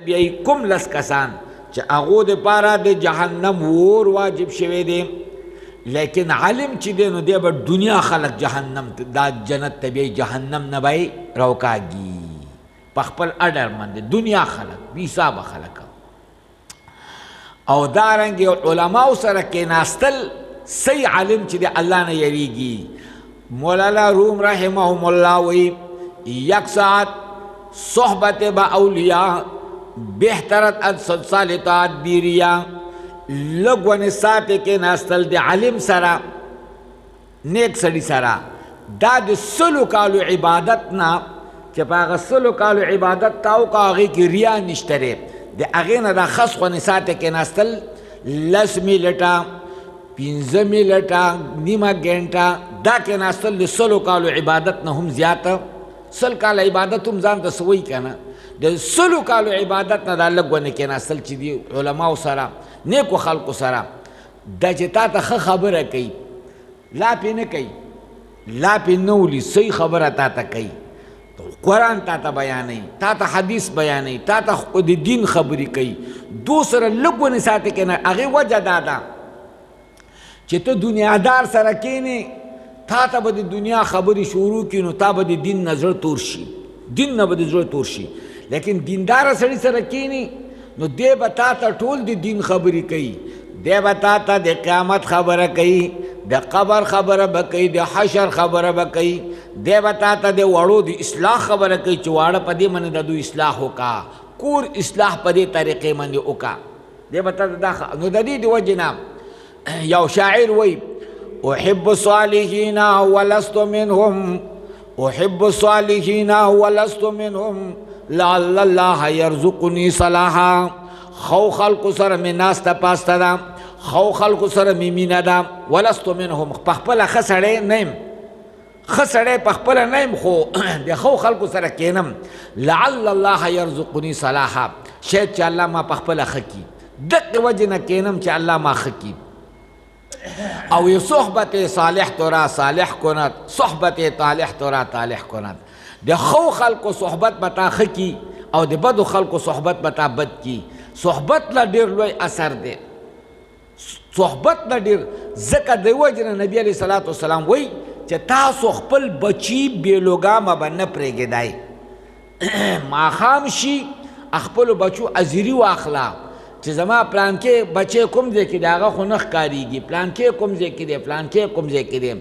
بیای کم لس کسان چې هغو دپاره د جهنم اور واجب شوی دی، لیکن علم چې دی نو دی به دنیا خلق جهنم دا جنت ته بیای جهنم نه به روکاږي په خپل اډر باندې دنیا خلق بې حسابه خلق. او دارنګې علماو سره کېناستل صحیح علم چې دی الله نه یریږي. مولانا روم رحمهم الله وی یک ساعت صحبت با اولیاء بہترت از 100 سال تدبیریا. لگون ساتے کے ناستل دی علم سرا نیک سڑی سرا دا دی سلو کالو عبادتنا چه پاگا سلو کالو عبادت تاو کا آغی کی ریا نشتره دی اغین دا خس خونی ساتے کے ناستل 10 منٹا 15 منٹا نیمه گھنٹا دا کے ناستل دی سلو کالو عبادتنا هم زیادتا. سل کال عبادت هم ځان ته سوی کنه د سلو کالو عبادت نه دا لګونه کې نسل چې دی علماء سره نیکو خلقو سره د چې تا ته خبره کوي لا پې نه کوي لا پې نه ولي صحیح خبره تا ته کوي قرآن تا ته بیانوي تا ته حدیث بیانوي تا ته د دین خبرې کوي دو سره لګونه ساتي که نه هغې وجه دا ده چې ته دنیادار سره کښېنې تا ته به د دنیا خبرې شروع کړي نو تا به د دین نه زړه تور شي دین نه به د زړه تور شي. لیکن دینداره سړي سره کښېني نو دی به تا ته ټول د دین خبرې کوي دی به تا ته د قیامت خبره کوي د قبر خبره به کوي د حشر خبره به کوي دی به تا ته د وړو د اصلاح خبره کوي چې واړه په دې باندې د دوی اصلاح وکړه کور اصلاح په دې طریقې باندې وکړه دی به تا ته دا نو د دې د وجې نه یو شاعر وایي احب الصالحین ولست منهم احب الصالحین ولست منهم لعل الله يرزقني صلاحا. خو خلق سره می ناسته پاسته ده خو خلق سره می مینه ده ولست منهم په خپله ښه سړی نه یم ښه سړی په خپله نه یم خو د خو خلقو سره کښېنم لعل الله يرزقني صلاحا شاید چې الله ما په خپله ښه کړي دقې وجې نه کښېنم چې الله ما ښه کړي. او یہ صحبت صالح تو را صالح کند صحبت طالح تو را طالح کند. د خو خلق صحبت بتا خکی او د بدو خلق صحبت بتا بد کی. صحبت لا ډیر لوی اثر دی صحبت لا ډیر ځکه د وجه نبی علیه الصلاۃ والسلام وی چې تاسو خپل بچی بیلوګامه به نه پرېږدئ ماښام شي خپلو بچو ازیري واخله چې زما پلانکې بچی کوم ځای کې دی هغه خو نه ښکارېږي پلانکې کوم ځای کې دی پلانکې کوم ځای کې دی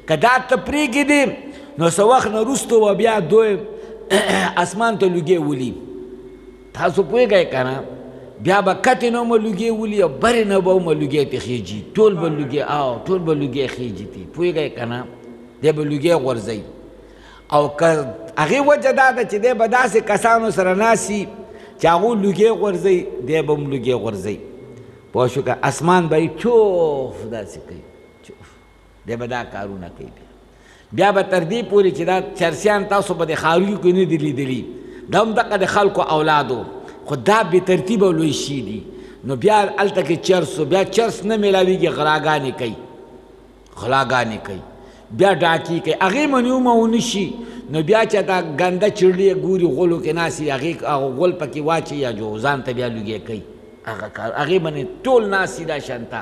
که دا ته پرېږدې نو څه وخت نه وروسته به بیا دوی اسمان ته لوګې ولي تاسو پوهېږئ که نه بیا به کتې نه مه لوګې ولي او برې نه به مه لوګې ته خېجي ټول به لوګې ټول به لوګې خېجي تی پوهېږئ که نه دی به لوګې غورځوي او که هغې وجه دا ده چې دی به داسې کسانو سره ناستي چې هغو لوګې غورځوي دی به هم لوګې غورځوي پوه شو که اسمان به یې چوف داسې کوي چوف دی به دا کارونه کوي بیا به تر دې پورې چې دا چرسیان تاسو به د ښاریو کې نه دي لیدلي دا هم دغه د خلکو اولادو خو دا بې ترتیبه لوی شي دي نو بیا هلته کې چرسو بیا چرس نه میلاویږي غلاګانې کوي غلاګانې کوي بیا ډاکي کوي هغې منې ومه شي نو بیا چې دا ګنده چړلې ګوري غولو کې ناستي هغې غول پکې واچي یا جو ځان ته بیا لوګې کوي هغه کار هغې باندې ټول ناستي دا شانته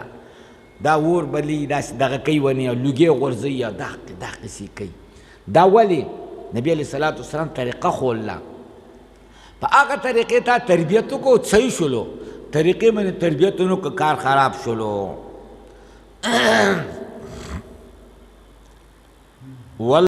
دا اور بلی داسې دغه کوي ونې او لوګې غورځوي یا دا قصې کوي دا ولې نبي علیه الصلاة والسلام طریقه ښوله په هغه طریقې ته تربیت وکړو صحیح شولو طریقې باندې تربیت ونه کړه کار خراب شولو